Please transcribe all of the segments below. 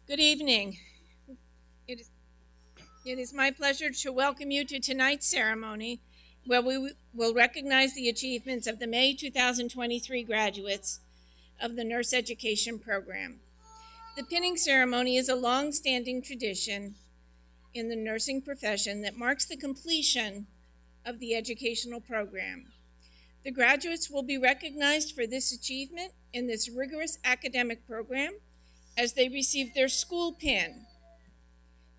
Good evening. It is my pleasure to welcome you to tonight's ceremony, where we will recognize the achievements of the May 2023 graduates of the Nurse Education Program. The pinning ceremony is a long-standing tradition in the nursing profession that marks the completion of the educational program. The graduates will be recognized for this achievement in this rigorous academic program as they receive their school pin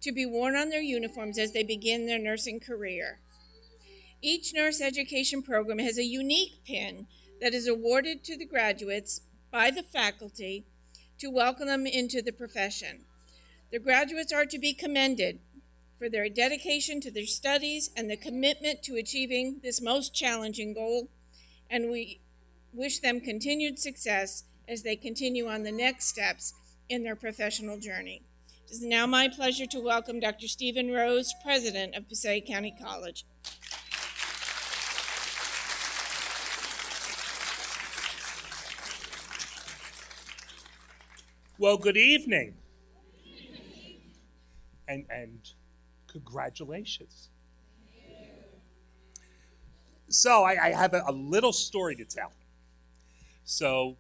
to be worn on their uniforms as they begin their nursing career. Each nurse education program has a unique pin that is awarded to the graduates by the faculty to welcome them into the profession. The graduates are to be commended for their dedication to their studies and the commitment to achieving this most challenging goal, and we wish them continued success as they continue on the next steps in their professional journey. It is now my pleasure to welcome Dr. Stephen Rose, President of Passaic County College. Well, good evening. And Congratulations. So I have a little story to tell. So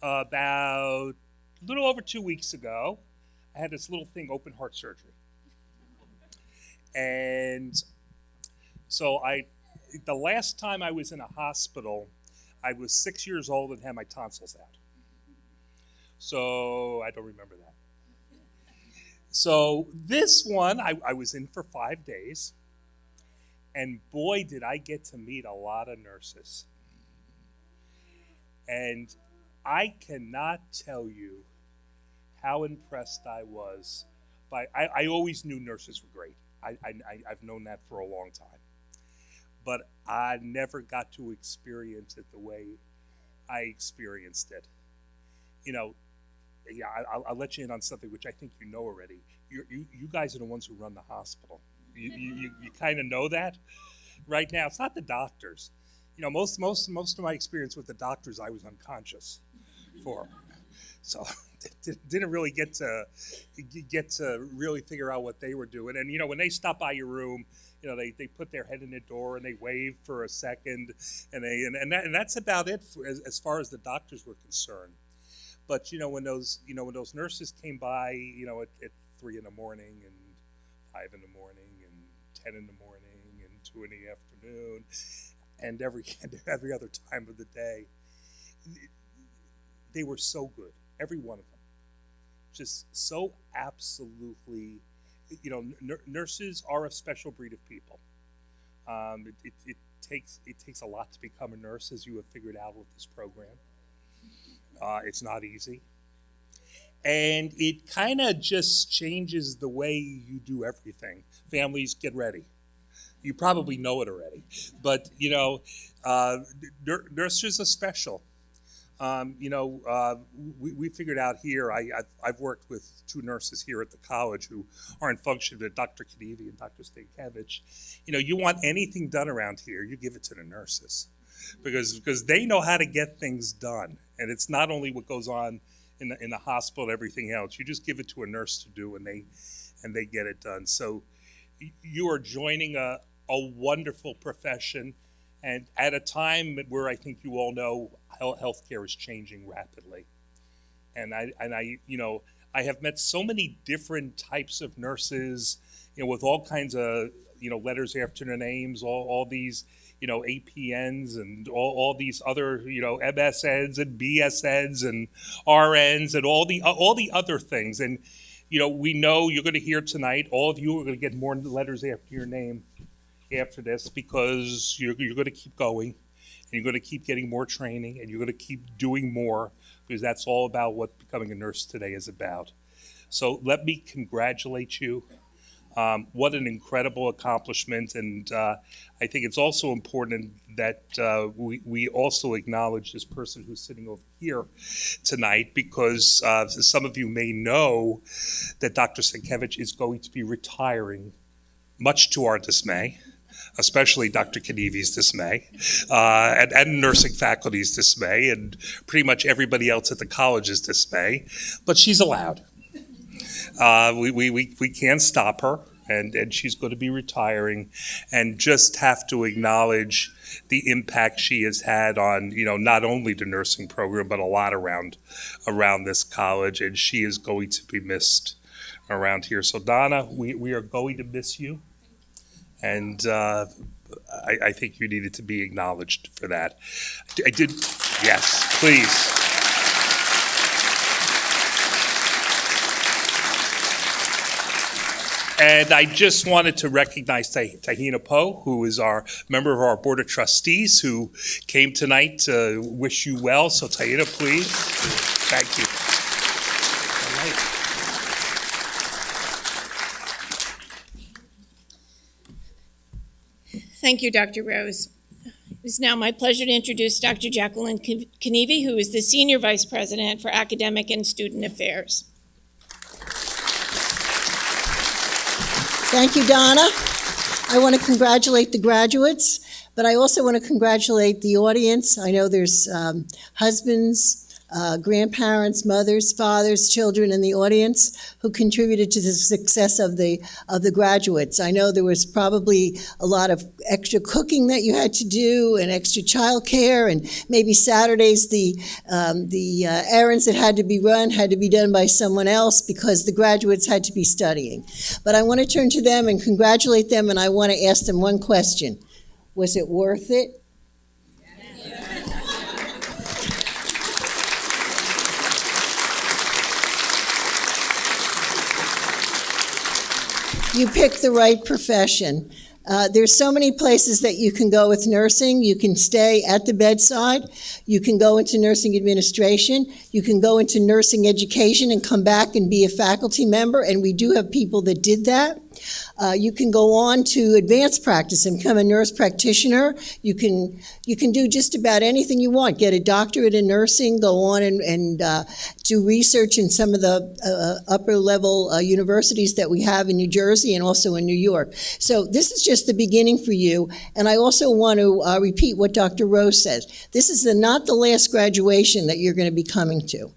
about a little over 2 weeks ago, I had this little thing, open heart surgery. And so the last time I was in a hospital, I was 6 years old and had my tonsils out. So I don't remember that. So this one, I was in for 5 days. And boy, did I get to meet a lot of nurses. And I cannot tell you how impressed I was by, I always knew nurses were great. I've known that for a long time. But I never got to experience it the way I experienced it. You know, yeah, I'll let you in on something which I think you know already. You guys are the ones who run the hospital. You kind of know that right now. It's not the doctors. You know, most of my experience with the doctors, I was unconscious for. So didn't really get to really figure out what they were doing. And you know, when they stop by your room, you know, they put their head in the door and they wave for a second, and that's about it as far as the doctors were concerned. But you know, when those nurses came by, you know, at 3 in the morning and 5 in the morning and 10 in the morning and 2 in the afternoon, and every other time of the day, they were so good. Every one of them, just so absolutely. You know, nurses are a special breed of people. It takes a lot to become a nurse, as you have figured out with this program. It's not easy, and it kind of just changes the way you do everything. Families, get ready. You probably know it already, but you know, nurses are special. You know, we figured out here, I've worked with 2 nurses here at the college who are in function with Dr. Knievy and Dr. Stankiewicz. You know, you want anything done around here, you give it to the nurses because they know how to get things done. And it's not only what goes on in the hospital and everything else. You just give it to a nurse to do and they get it done. So you are joining a wonderful profession. And at a time where I think you all know healthcare is changing rapidly, and I you know, I have met so many different types of nurses, you know, with all kinds of, you know, letters after their names, all these, you know, APNs and all these other, you know, MSNs and BSNs and RNs and all the other things. And you know, we know you're going to hear tonight, all of you are going to get more letters after your name after this, because you're going to keep going and you're going to keep getting more training and you're going to keep doing more, because that's all about what becoming a nurse today is about. So let me congratulate you. What an incredible accomplishment. And I think it's also important that we also acknowledge this person who's sitting over here tonight, because some of you may know that Dr. Stankiewicz is going to be retiring, much to our dismay, especially Dr. Knievy's dismay, and nursing faculty's dismay, and pretty much everybody else at the college's dismay. But she's allowed. We can't stop her, and she's going to be retiring, and just have to acknowledge the impact she has had on, you know, not only the nursing program, but a lot around this college, and she is going to be missed around here. So Donna, we are going to miss you. And I think you needed to be acknowledged for that. I did, yes, please. And I just wanted to recognize Tahina Poe, who is our member of our Board of Trustees, who came tonight to wish you well. So Tahina, please. Thank you. All right. Thank you, Dr. Rose. It is now my pleasure to introduce Dr. Jacqueline Knievy, who is the Senior Vice President for Academic and Student Affairs. Thank you, Donna. I want to congratulate the graduates, but I also want to congratulate the audience. I know there's husbands, grandparents, mothers, fathers, children in the audience who contributed to the success of the graduates. I know there was probably a lot of extra cooking that you had to do and extra childcare, and maybe Saturdays the errands that had to be run had to be done by someone else because the graduates had to be studying. But I want to turn to them and congratulate them, and I want to ask them one question. Was it worth it? You picked the right profession. There's so many places that you can go with nursing. You can stay at the bedside. You can go into nursing administration. You can go into nursing education and come back and be a faculty member, and we do have people that did that. You can go on to advanced practice and become a nurse practitioner. You can do just about anything you want. Get a doctorate in nursing, go on and do research in some of the upper level universities that we have in New Jersey and also in New York. So this is just the beginning for you. And I also want to repeat what Dr. Rose says. This is not the last graduation that you're going to be coming to.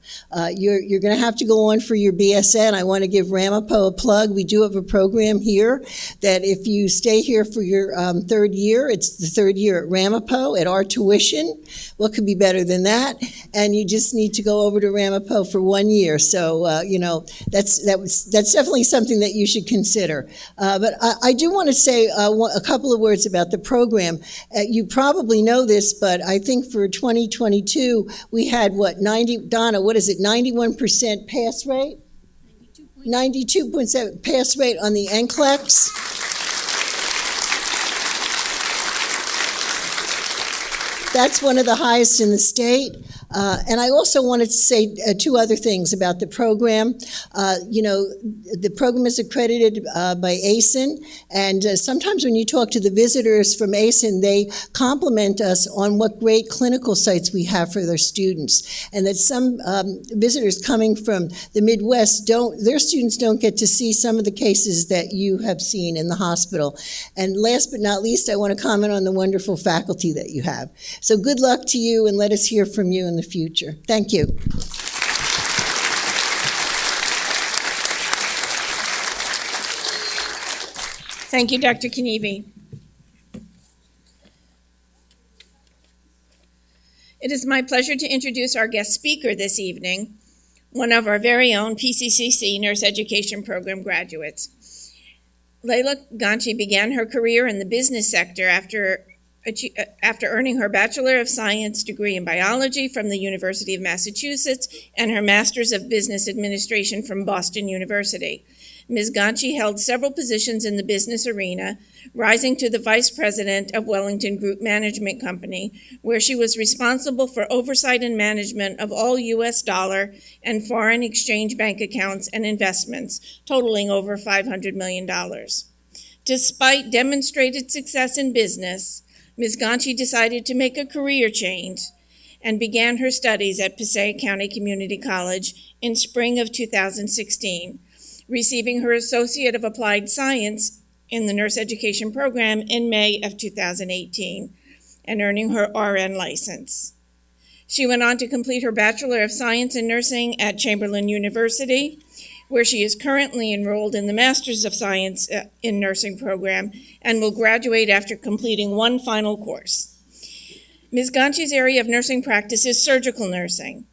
You're going to have to go on for your BSN. I want to give Ramapo a plug. We do have a program here that if you stay here for your third year, it's the third year at Ramapo at our tuition. What could be better than that? And you just need to go over to Ramapo for 1 year. So, that's definitely something that you should consider. But I do want to say a couple of words about the program. You probably know this, but I think for 2022, we had Donna, what is it, 91% pass rate? 92.7 pass rate on the NCLEX. That's one of the highest in the state. And I also wanted to say two other things about the program. The program is accredited by ASIN, and sometimes when you talk to the visitors from ASIN, they compliment us on what great clinical sites we have for their students, and that some visitors coming from the Midwest their students don't get to see some of the cases that you have seen in the hospital. And last but not least, I want to comment on the wonderful faculty that you have. So good luck to you, and let us hear from you in the future. Thank you. Thank you, Dr. Kniebe. It is my pleasure to introduce our guest speaker this evening, one of our very own PCCC Nurse Education Program graduates. Leila Ganci began her career in the business sector after earning her Bachelor of Science degree in biology from the University of Massachusetts and her Master's of Business Administration from Boston University. Ms. Ganci held several positions in the business arena, rising to the Vice President of Wellington Group Management Company, where she was responsible for oversight and management of all U.S. dollar and foreign exchange bank accounts and investments, totaling over $500 million. Despite demonstrated success in business, Ms. Ganci decided to make a career change and began her studies at Passaic County Community College in spring of 2016, receiving her Associate of Applied Science in the Nurse Education Program in May of 2018 and earning her RN license. She went on to complete her Bachelor of Science in Nursing at Chamberlain University, where she is currently enrolled in the Master's of Science in Nursing program and will graduate after completing one final course. Ms. Ganci's area of nursing practice is surgical nursing,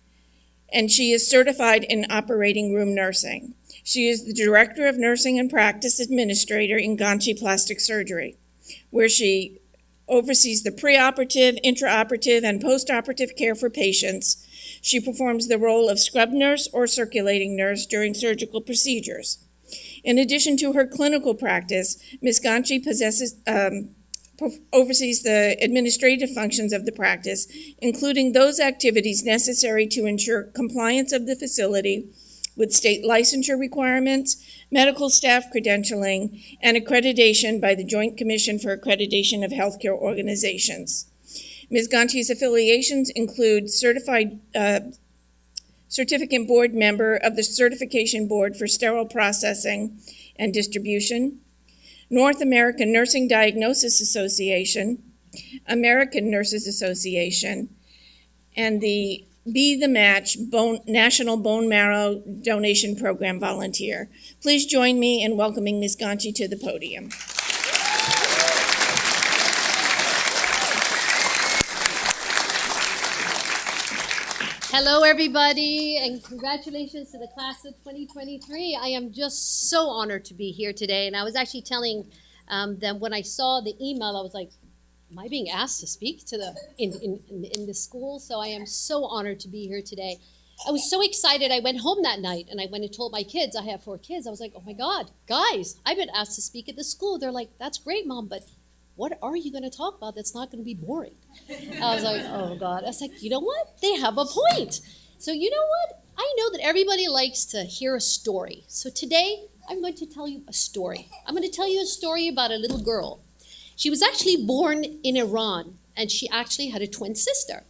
and she is certified in operating room nursing. She is the Director of Nursing and Practice Administrator in Ganci Plastic Surgery, where she oversees the preoperative, intraoperative, and postoperative care for patients. She performs the role of scrub nurse or circulating nurse during surgical procedures. In addition to her clinical practice, Ms. Ganci oversees the administrative functions of the practice, including those activities necessary to ensure compliance of the facility with state licensure requirements, medical staff credentialing, and accreditation by the Joint Commission for Accreditation of Healthcare Organizations. Ms. Ganci's affiliations include certificate board member of the Certification Board for Sterile Processing and Distribution, North American Nursing Diagnosis Association, American Nurses Association, and the Be the Match National Bone Marrow Donation Program volunteer. Please join me in welcoming Ms. Gonchi to the podium. Hello, everybody, and congratulations to the class of 2023. I am just so honored to be here today, and I was actually telling them when I saw the email, I was like, am I being asked to speak to in the school? So I am so honored to be here today. I was so excited. I went home that night, and I went and told my kids, I have 4 kids. I was like, oh my God, guys, I've been asked to speak at the school. They're like, that's great, Mom, but what are you going to talk about that's not going to be boring? I was like, oh God. I was like, you know what? They have a point. So you know what? I know that everybody likes to hear a story. So today, I'm going to tell you a story. I'm going to tell you a story about a little girl. She was actually born in Iran, and she actually had a twin sister.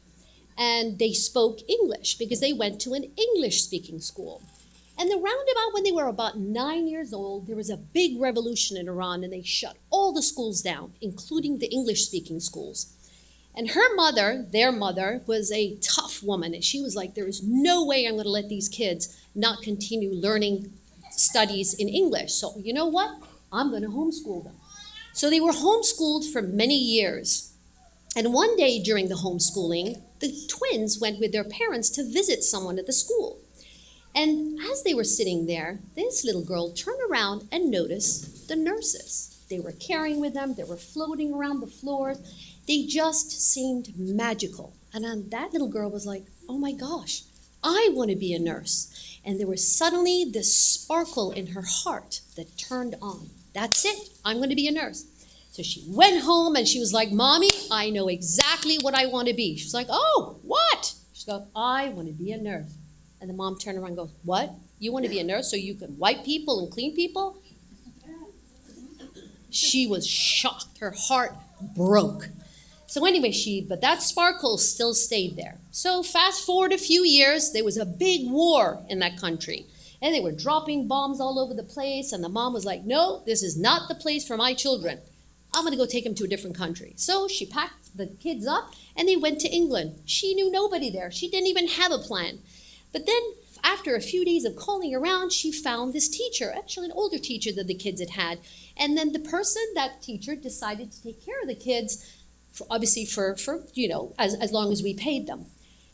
And they spoke English because they went to an English-speaking school. And the roundabout when they were about 9 years old, there was a big revolution in Iran, and they shut all the schools down, including the English-speaking schools. And her mother, their mother, was a tough woman, and she was like, there is no way I'm going to let these kids not continue learning studies in English. So you know what? I'm going to homeschool them. So they were homeschooled for many years. And one day during the homeschooling, the twins went with their parents to visit someone at the school. And as they were sitting there, this little girl turned around and noticed the nurses. They were carrying with them, they were floating around the floors. They just seemed magical. And then that little girl was like, oh my gosh, I want to be a nurse. And there was suddenly this sparkle in her heart that turned on. That's it, I'm going to be a nurse. So she went home and she was like, Mommy, I know exactly what I want to be. She was like, oh, what? She goes, I want to be a nurse. And the mom turned around and goes, what? You want to be a nurse so you can wipe people and clean people? She was shocked. Her heart broke. So anyway, but that sparkle still stayed there. So fast forward a few years, there was a big war in that country. And they were dropping bombs all over the place. And the mom was like, no, this is not the place for my children. I'm going to go take them to a different country. So she packed the kids up and they went to England. She knew nobody there. She didn't even have a plan. But then after a few days of calling around, she found this teacher, actually an older teacher that the kids had had. And then that teacher decided to take care of the kids, obviously for as long as we paid them.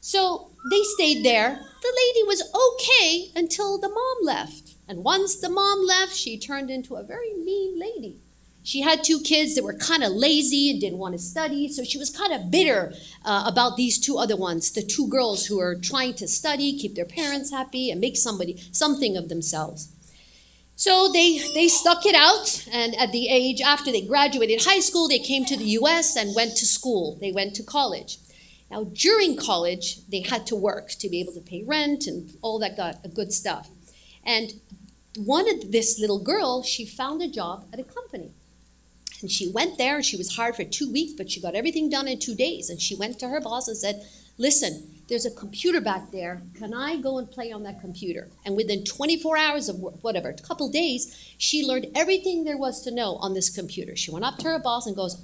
So they stayed there. The lady was okay until the mom left. And once the mom left, she turned into a very mean lady. She had 2 kids that were kind of lazy and didn't want to study, so she was kind of bitter about these 2 other ones, the 2 girls who were trying to study, keep their parents happy, and make something of themselves. So they stuck it out, and at the age after they graduated high school, they came to the U.S. and went to school. They went to college. Now, during college, they had to work to be able to pay rent and all that good stuff. And this little girl, she found a job at a company. And she went there and she was hired for 2 weeks, but she got everything done in 2 days. And she went to her boss and said, listen, there's a computer back there. Can I go and play on that computer? And within 24 hours of whatever, a couple days, she learned everything there was to know on this computer. She went up to her boss and goes,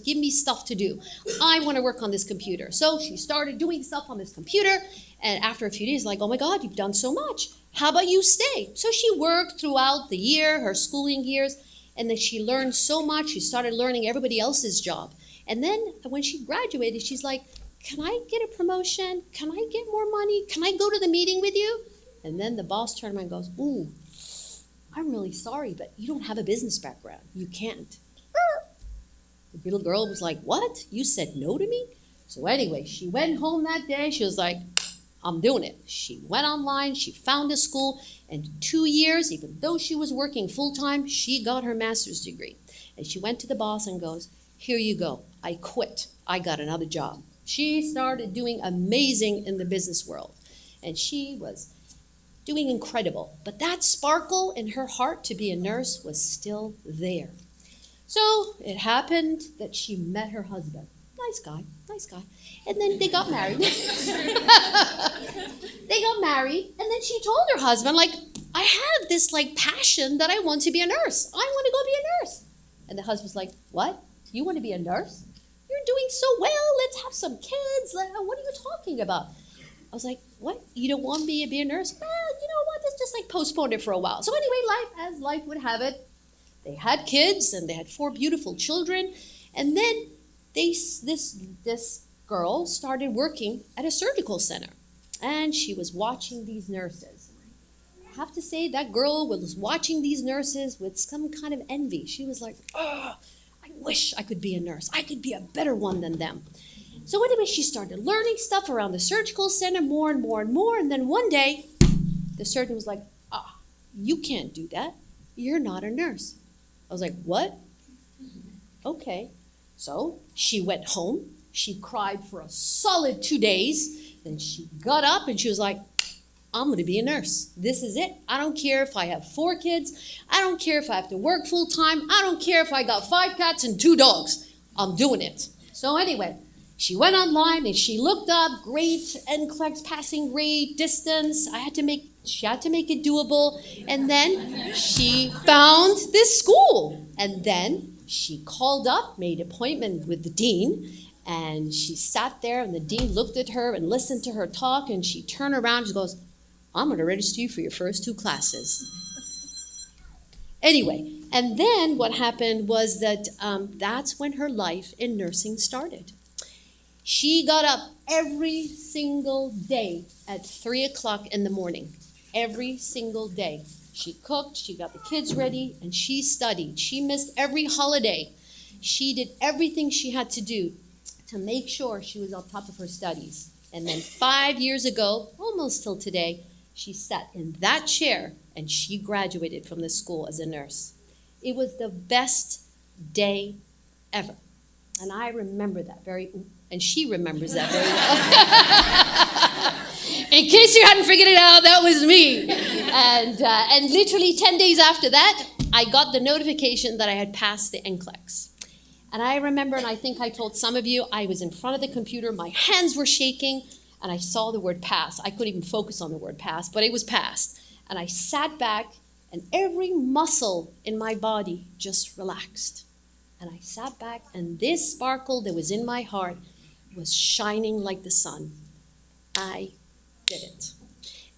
give me stuff to do. I want to work on this computer. So she started doing stuff on this computer. And after a few days, like, oh my God, you've done so much. How about you stay? So she worked throughout the year, her schooling years. And then she learned so much, she started learning everybody else's job. And then when she graduated, she's like, can I get a promotion? Can I get more money? Can I go to the meeting with you? And then the boss turned around and goes, ooh, I'm really sorry, but you don't have a business background. You can't. The little girl was like, what? You said no to me? So anyway, she went home that day. She was like, I'm doing it. She went online, she found a school, and 2 years, even though she was working full-time, she got her master's degree. And she went to the boss and goes, here you go. I quit. I got another job. She started doing amazing in the business world. And she was doing incredible. But that sparkle in her heart to be a nurse was still there. So it happened that she met her husband. Nice guy. And then they got married. They got married, and then she told her husband, like, I have this, passion that I want to be a nurse. I want to go be a nurse. And the husband's like, what? You want to be a nurse? You're doing so well. Let's have some kids. What are you talking about? I was like, what? You don't want me to be a nurse? Well, you know what? Let's just like postpone it for a while. So anyway, as life would have it, they had kids and they had 4 beautiful children. And then this girl started working at a surgical center. And she was watching these nurses. I have to say that girl was watching these nurses with some kind of envy. She was like, oh, I wish I could be a nurse. I could be a better one than them. So anyway, she started learning stuff around the surgical center more and more and more. And then one day, the surgeon was like, you can't do that. You're not a nurse. I was like, what? Okay. So she went home. She cried for a solid 2 days. Then she got up and she was like, I'm going to be a nurse. This is it. I don't care if I have 4 kids. I don't care if I have to work full time. I don't care if I got 5 cats and 2 dogs. I'm doing it. So anyway, she went online and she looked up great NCLEX passing rate, distance. She had to make it doable. And then she found this school. And then she called up, made an appointment with the dean. And she sat there and the dean looked at her and listened to her talk. And she turned around and she goes, I'm going to register you for your first 2 classes. Anyway, and then what happened was that that's when her life in nursing started. She got up every single day at 3 o'clock in the morning. Every single day. She cooked, she got the kids ready, and she studied. She missed every holiday. She did everything she had to do to make sure she was on top of her studies. And then 5 years ago, almost till today, she sat in that chair and she graduated from the school as a nurse. It was the best day ever. And I remember that and she remembers that very well. In case you hadn't figured it out, that was me. And literally 10 days after that, I got the notification that I had passed the NCLEX. And I remember, and I think I told some of you, I was in front of the computer, my hands were shaking, and I saw the word pass. I couldn't even focus on the word pass, but it was passed. And I sat back, and every muscle in my body just relaxed. And I sat back, and this sparkle that was in my heart was shining like the sun. I did it.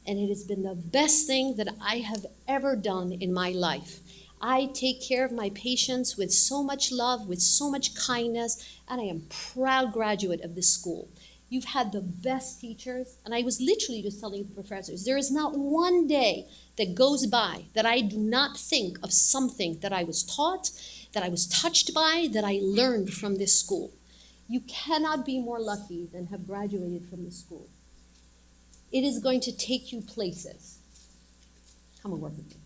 And it has been the best thing that I have ever done in my life. I take care of my patients with so much love, with so much kindness, and I am a proud graduate of this school. You've had the best teachers, and I was literally just telling the professors, there is not one day that goes by that I do not think of something that I was taught, that I was touched by, that I learned from this school. You cannot be more lucky than have graduated from this school. It is going to take you places. Come and work with me.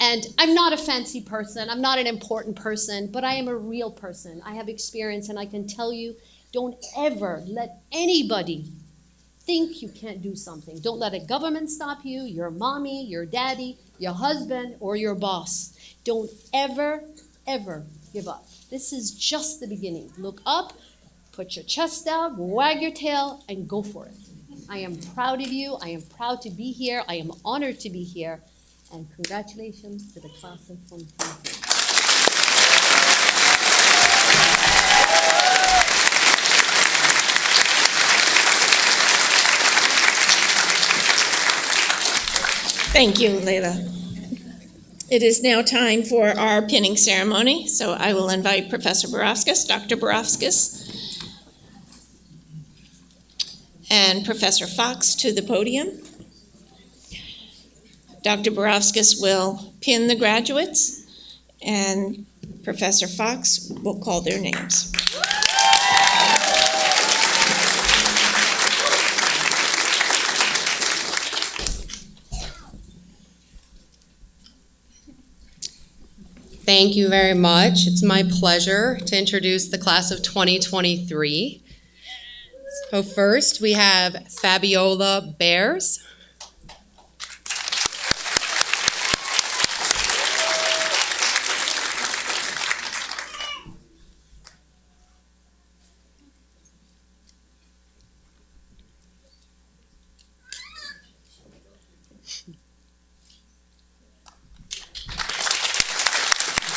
And I'm not a fancy person. I'm not an important person, but I am a real person. I have experience, and I can tell you, don't ever let anybody think you can't do something. Don't let a government stop you, your mommy, your daddy, your husband, or your boss. Don't ever, ever give up. This is just the beginning. Look up, put your chest out, wag your tail, and go for it. I am proud of you. I am proud to be here. I am honored to be here. And congratulations to the class of 2023. Thank you, Leila. It is now time for our pinning ceremony, so I will invite Professor Borowskis, Dr. Borowskis, and Professor Fox to the podium. Dr. Borowskis will pin the graduates, and Professor Fox will call their names. Thank you very much. It's my pleasure to introduce the class of 2023. So first, we have Fabiola Bears.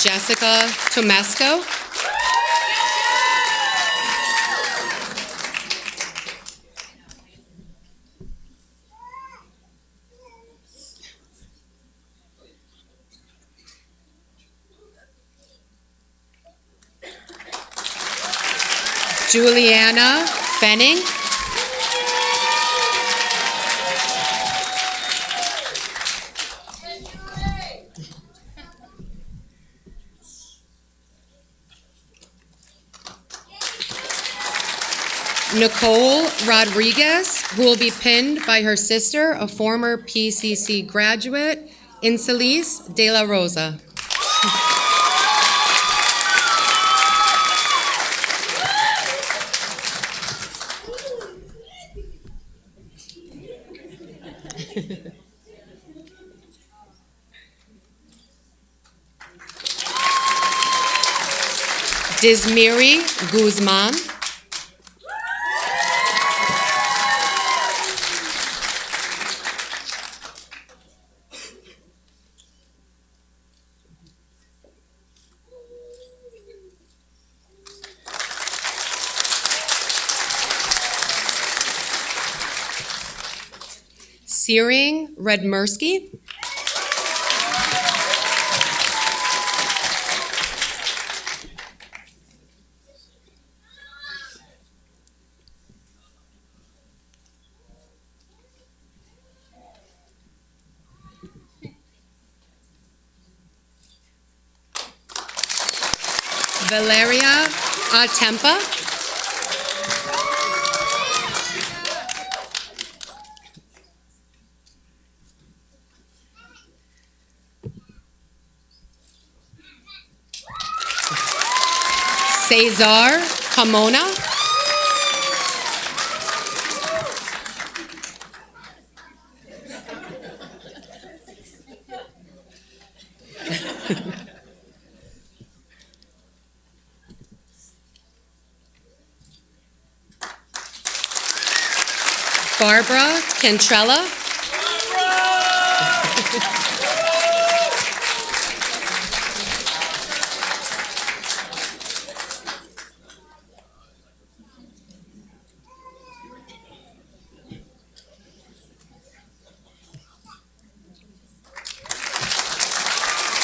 Jessica Tomesco. Juliana Fenning. Nicole Rodriguez, who will be pinned by her sister, a former PCC graduate, Incelis De La Rosa. Dismiri Guzman. Searing Redmersky. Valeria Atempa. Cesar Camona. Barbara Cantrella.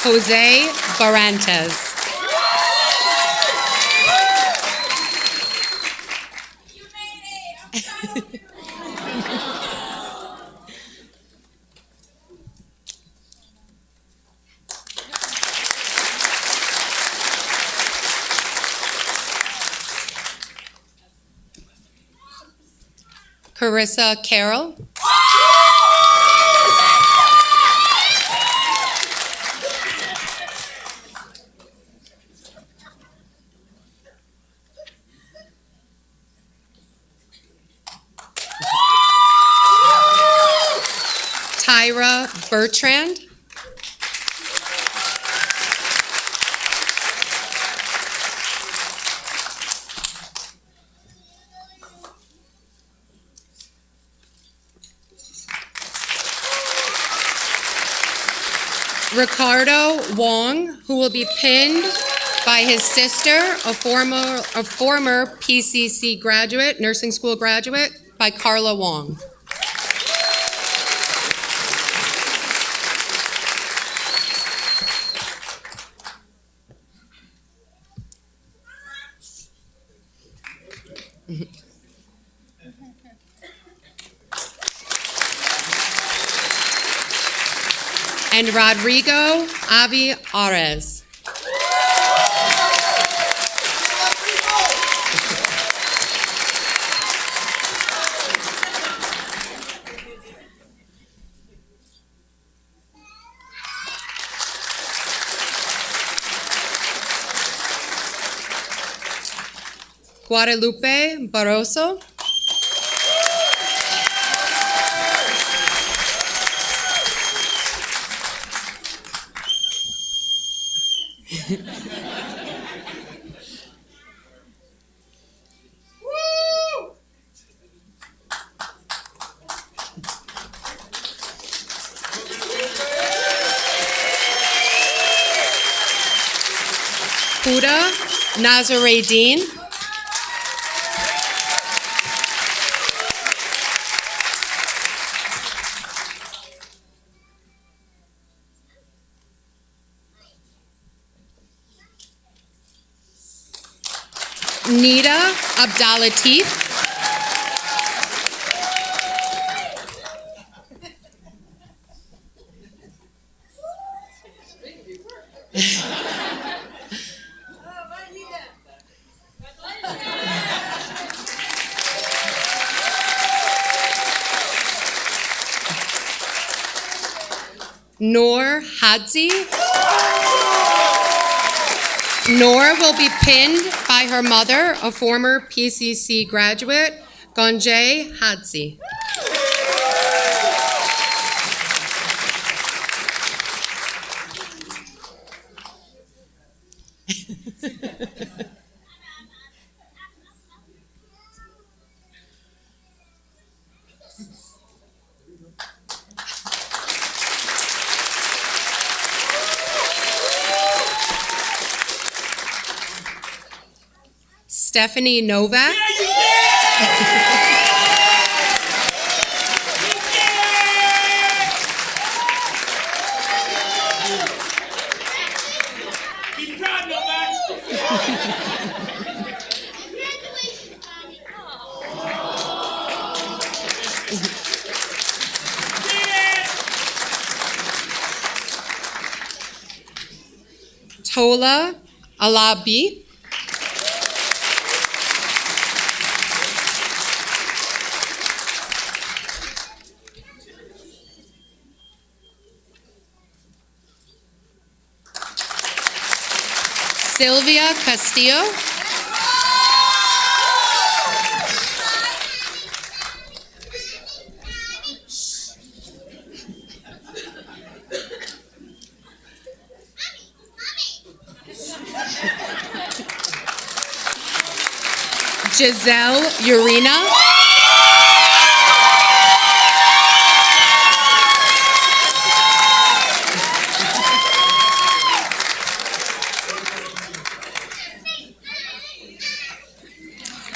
Jose Barantes. Carissa Carroll. Tyra Bertrand. Ricardo Wong, who will be pinned by his sister, a former PCC graduate, nursing school graduate, by Carla Wong. And Rodrigo Avi Ares. Guadalupe Barroso. Huda Nazareddin. Nida Abdalatif. Noor Hadzi. Noor will be pinned by her mother, a former PCC graduate, Gonjay Hadzi. Stephanie Novak. Be proud, Novak. Tola Alabi. Sylvia Castillo. Giselle Urena.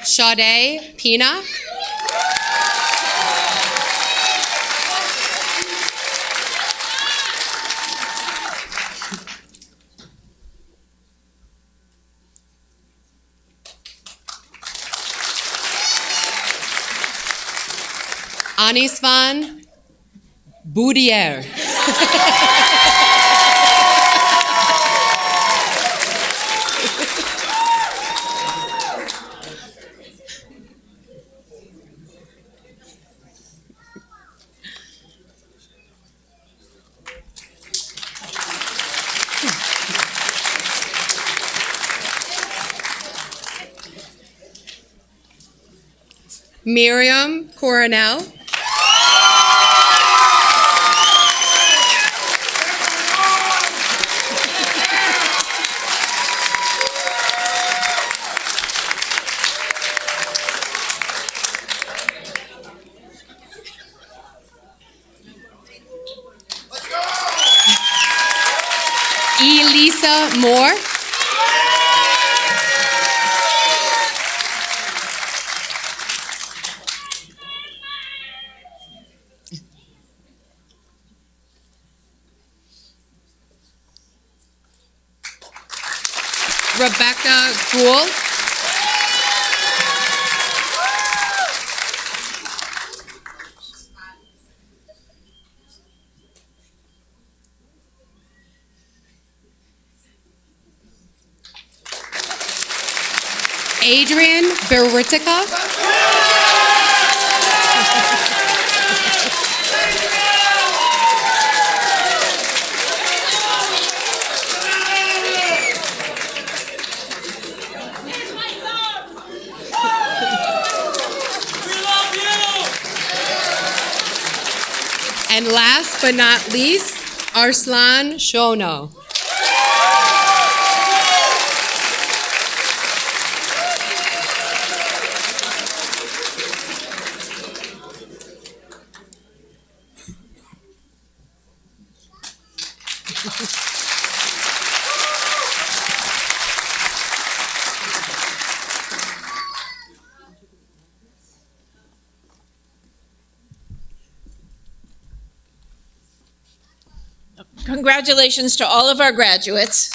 Sade Pina. Anisvan Boudier. Miriam Coronel. Elisa Moore. Rebecca Gould. Adrian Beritica. And last but not least, Arslan Shono. Congratulations to all of our graduates.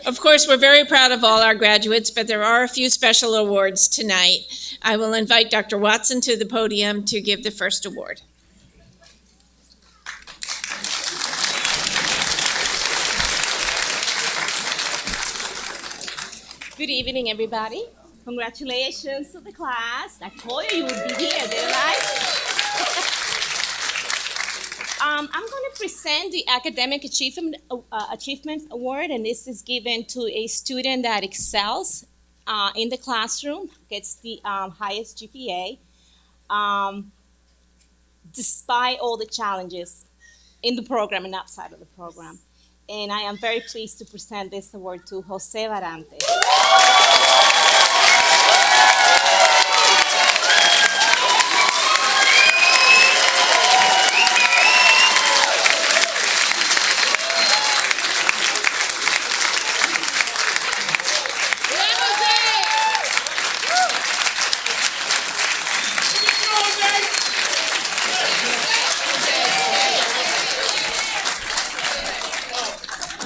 Of course, we're very proud of all our graduates, but there are a few special awards tonight. I will invite Dr. Watson to the podium to give the first award. Good evening, everybody. Congratulations to the class. I told you you would be here, didn't I? I'm going to present the Academic Achievement Award, and this is given to a student that excels in the classroom, gets the highest GPA, despite all the challenges in the program and outside of the program. And I am very pleased to present this award to Jose Barante.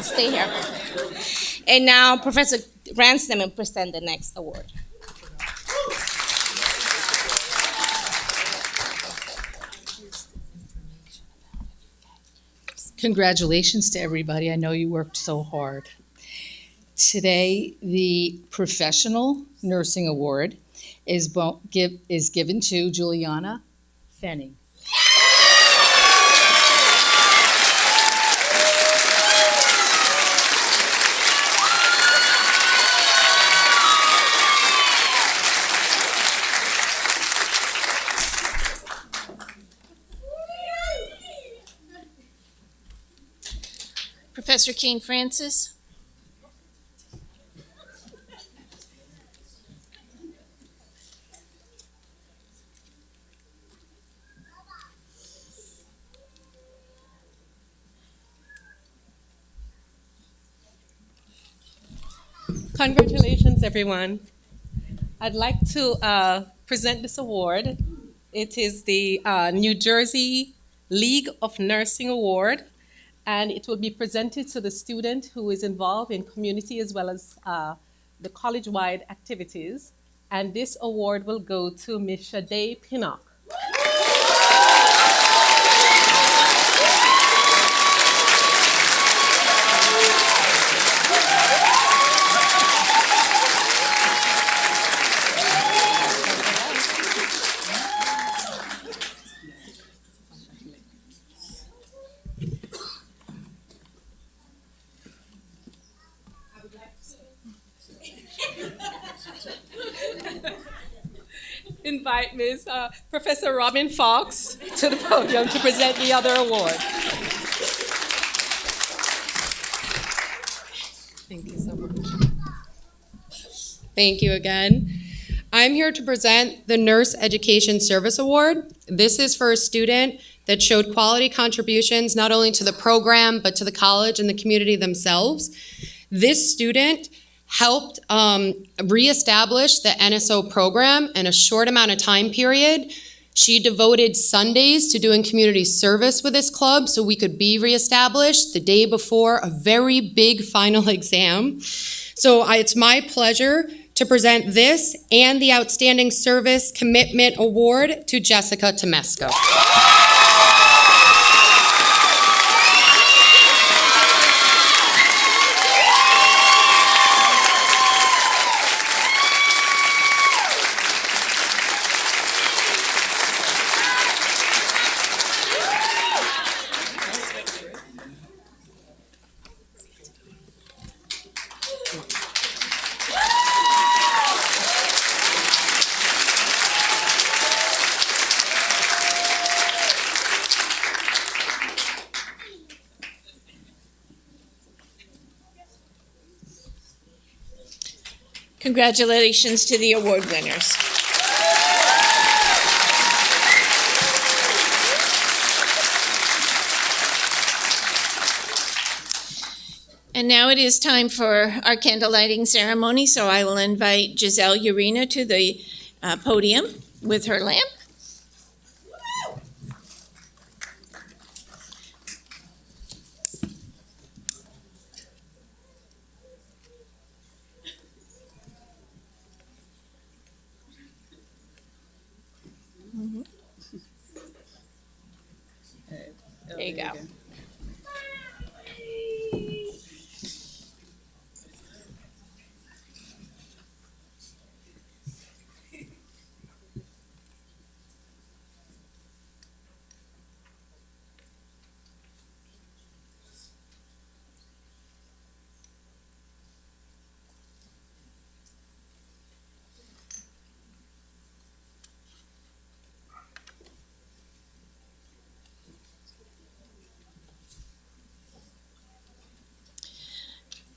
Stay here. And now Professor Ransome will present the next award. Congratulations to everybody. I know you worked so hard. Today, the Professional Nursing Award is given to Juliana Fenning. Professor Kane Francis. Congratulations, everyone. I'd like to present this award. It is the New Jersey League of Nursing Award, and it will be presented to the student who is involved in community as well as the college-wide activities. And this award will go to Ms. Shade Pinnock. Invite Ms. Professor Robin Fox to the podium to present the other award. Thank you so much. Thank you again. I'm here to present the Nurse Education Service Award. This is for a student that showed quality contributions not only to the program, but to the college and the community themselves. This student helped reestablish the NSO program in a short amount of time period. She devoted Sundays to doing community service with this club so we could be reestablished the day before a very big final exam. So it's my pleasure to present this and the Outstanding Service Commitment Award to Jessica Temesco. Congratulations to the award winners. And now it is time for our candle lighting ceremony, so I will invite Giselle Urena to the podium with her lamp. There you go.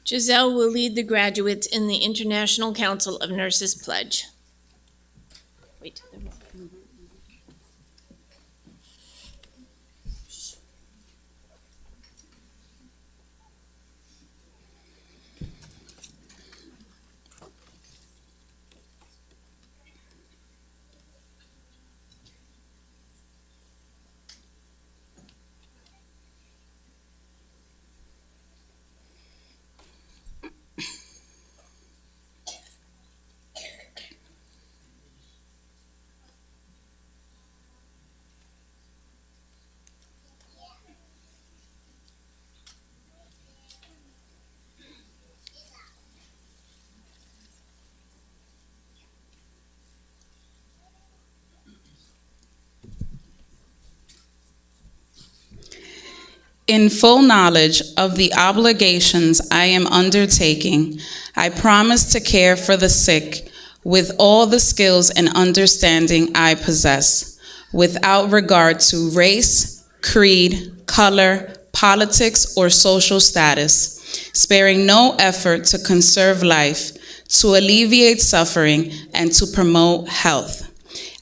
Giselle will lead the graduates in the International Council of Nurses Pledge. Wait. In full knowledge of the obligations I am undertaking, I promise to care for the sick with all the skills and understanding I possess, without regard to race, creed, color, politics, or social status, sparing no effort to conserve life, to alleviate suffering, and to promote health.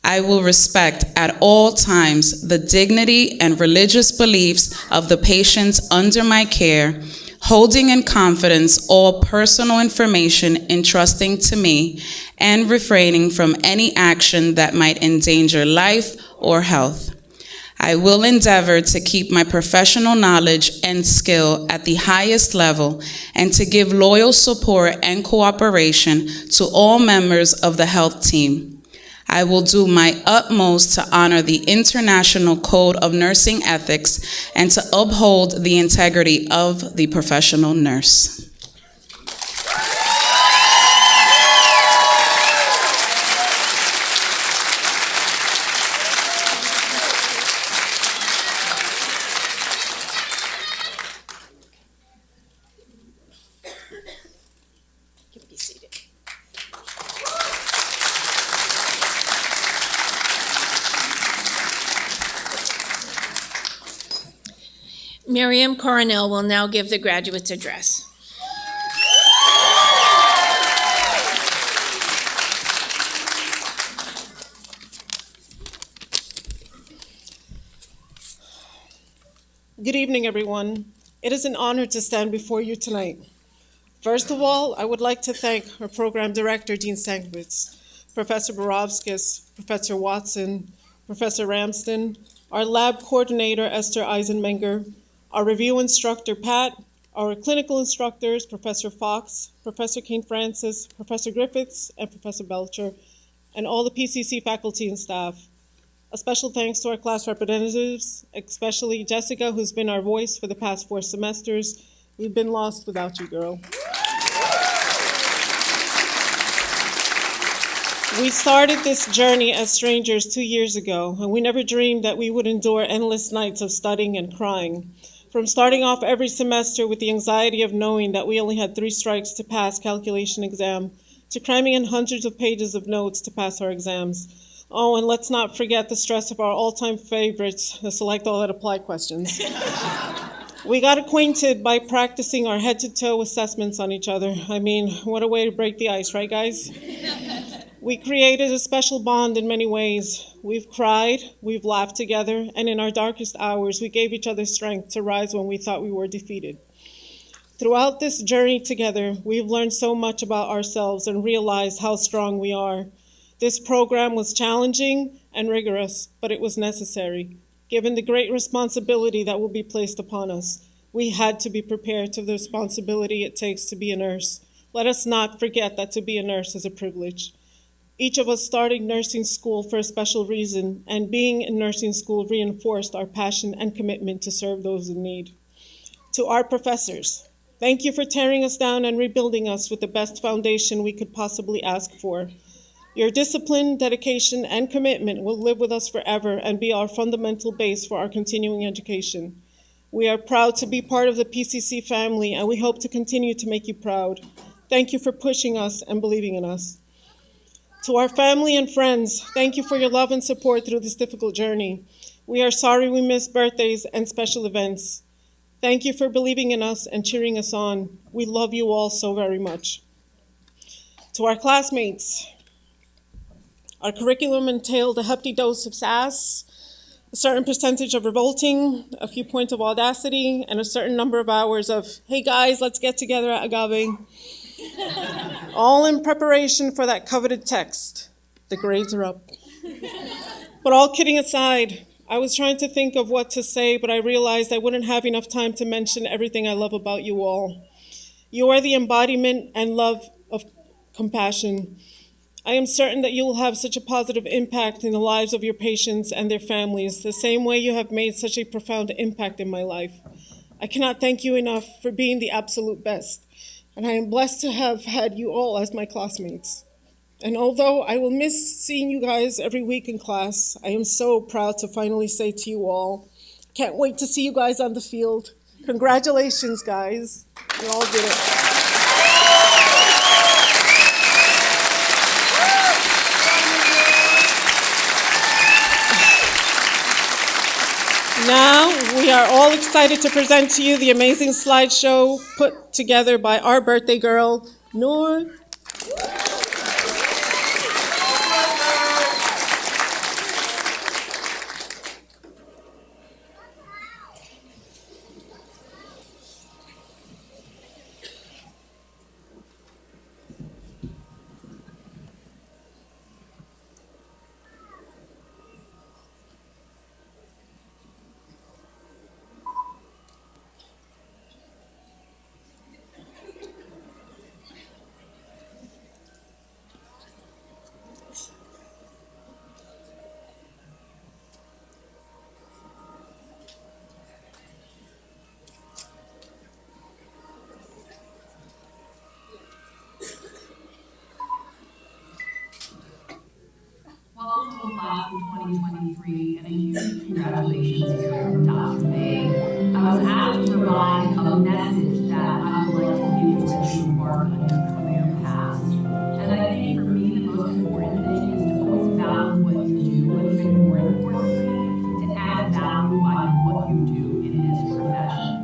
I will respect at all times the dignity and religious beliefs of the patients under my care, holding in confidence all personal information entrusting to me, and refraining from any action that might endanger life or health. I will endeavor to keep my professional knowledge and skill at the highest level and to give loyal support and cooperation to all members of the health team. I will do my utmost to honor the International Code of Nursing Ethics and to uphold the integrity of the professional nurse. Be seated. Miriam Coronel will now give the graduates' address. Good evening, everyone. It is an honor to stand before you tonight. First of all, I would like to thank our program director, Dean Stankiewicz, Professor Borovskis, Professor Watson, Professor Ramsden, our lab coordinator, Esther Eisenmenger, our review instructor, Pat, our clinical instructors, Professor Fox, Professor Kane Francis, Professor Griffiths, and Professor Belcher, and all the PCC faculty and staff. A special thanks to our class representatives, especially Jessica, who's been our voice for the past 4 semesters. We've been lost without you, girl. We started this journey as strangers 2 years ago, and we never dreamed that we would endure endless nights of studying and crying. From starting off every semester with the anxiety of knowing that we only had 3 strikes to pass calculation exam, to cramming in hundreds of pages of notes to pass our exams. Oh, and let's not forget the stress of our all-time favorites, the select all that apply questions. We got acquainted by practicing our head-to-toe assessments on each other. I mean, what a way to break the ice, right, guys? We created a special bond in many ways. We've cried, we've laughed together, and in our darkest hours, we gave each other strength to rise when we thought we were defeated. Throughout this journey together, we've learned so much about ourselves and realized how strong we are. This program was challenging and rigorous, but it was necessary. Given the great responsibility that will be placed upon us, we had to be prepared to the responsibility it takes to be a nurse. Let us not forget that to be a nurse is a privilege. Each of us started nursing school for a special reason, and being in nursing school reinforced our passion and commitment to serve those in need. To our professors, thank you for tearing us down and rebuilding us with the best foundation we could possibly ask for. Your discipline, dedication, and commitment will live with us forever and be our fundamental base for our continuing education. We are proud to be part of the PCC family, and we hope to continue to make you proud. Thank you for pushing us and believing in us. To our family and friends, thank you for your love and support through this difficult journey. We are sorry we missed birthdays and special events. Thank you for believing in us and cheering us on. We love you all so very much. To our classmates, our curriculum entailed a hefty dose of sass, a certain percentage of revolting, a few points of audacity, and a certain number of hours of, hey guys, let's get together at Agave. All in preparation for that coveted text. The grades are up. But all kidding aside, I was trying to think of what to say, but I realized I wouldn't have enough time to mention everything I love about you all. You are the embodiment and love of compassion. I am certain that you will have such a positive impact in the lives of your patients and their families, the same way you have made such a profound impact in my life. I cannot thank you enough for being the absolute best, and I am blessed to have had you all as my classmates. And although I will miss seeing you guys every week in class, I am so proud to finally say to you all, can't wait to see you guys on the field. Congratulations, guys. You all did it. Now, we are all excited to present to you the amazing slideshow put together by our birthday girl, Noor. Welcome to the class of 2023, and a huge congratulations here from Dr. May. I was asked to provide a message that I would like to give you as you embark on your career path. And I think for me, the most important thing is to always value what you do, and even more importantly, to add value by what you do in this profession.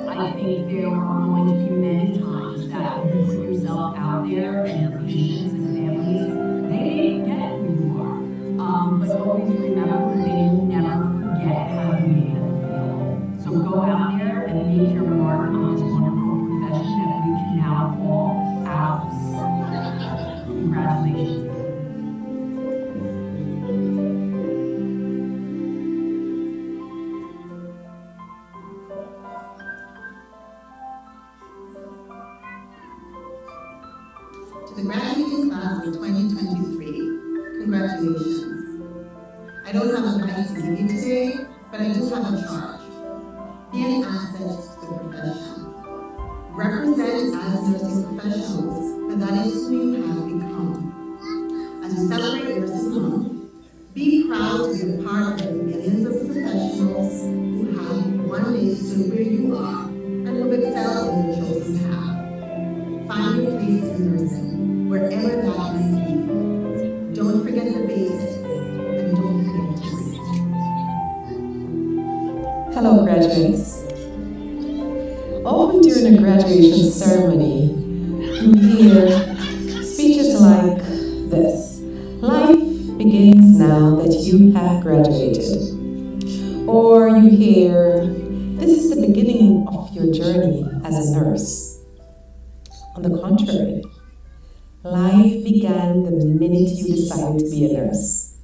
I think there are going to be many times that you put yourself out there and your patients and families, they may forget who you are. But always remember, they will never forget how you made them feel. So go out there and make your mark on this wonderful profession that we can now call ours. Congratulations. To the graduating class of 2023, congratulations. I don't have advice to give you today, but I do have a charge. Be an asset to the profession. Represent as nursing professionals, and that is who you have become. As we celebrate Nurses Month, be proud to be a part of the millions of professionals who have one day stood where you are and who have excelled in their chosen path. Find your place in nursing, wherever that may be. Don't forget the basics, and don't forget to breathe. Hello, graduates. Often during a graduation ceremony, you hear speeches like this: life begins now that you have graduated. Or you hear, this is the beginning of your journey as a nurse. On the contrary, life began the minute you decided to be a nurse.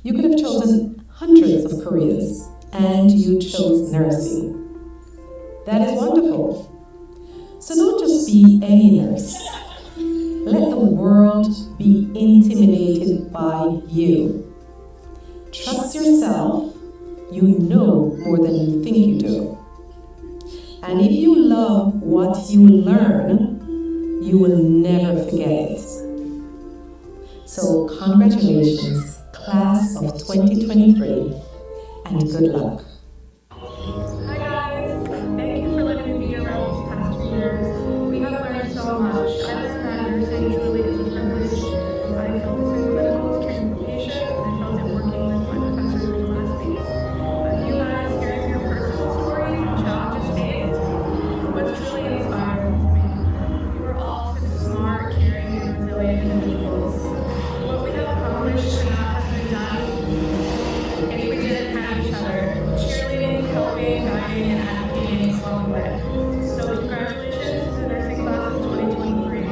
You could have chosen hundreds of careers, and you chose nursing. That is wonderful. So don't just be any nurse. Let the world be intimidated by you. Trust yourself. You know more than you think you do. And if you love what you learn, you will never forget it. So congratulations, class of 2023, and good luck. Hi guys, thank you for letting me be around these past 2 years. We have learned so much. I learned that nursing truly is a privilege. I felt this in clinicals, caring for patients, and I felt it working with my professors and classmates. But you guys hearing your personal stories and challenges faced was truly inspiring to me. You were all such smart, caring, and resilient individuals. What we have accomplished could not have been done if we didn't have each other, cheerleading, helping, guiding, and advocating along the way. So congratulations to the nursing class of 2023.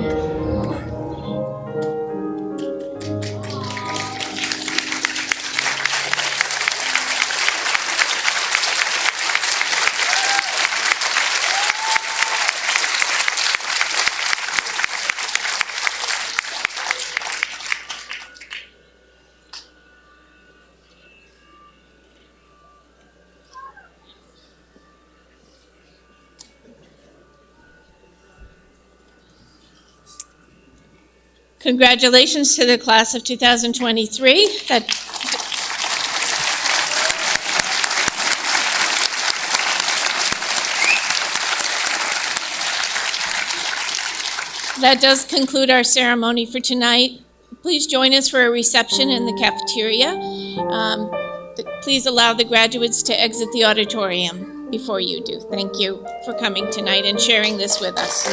Congratulations to the class of 2023. That does conclude our ceremony for tonight. Please join us for a reception in the cafeteria. Please allow the graduates to exit the auditorium before you do. Thank you for coming tonight and sharing this with us.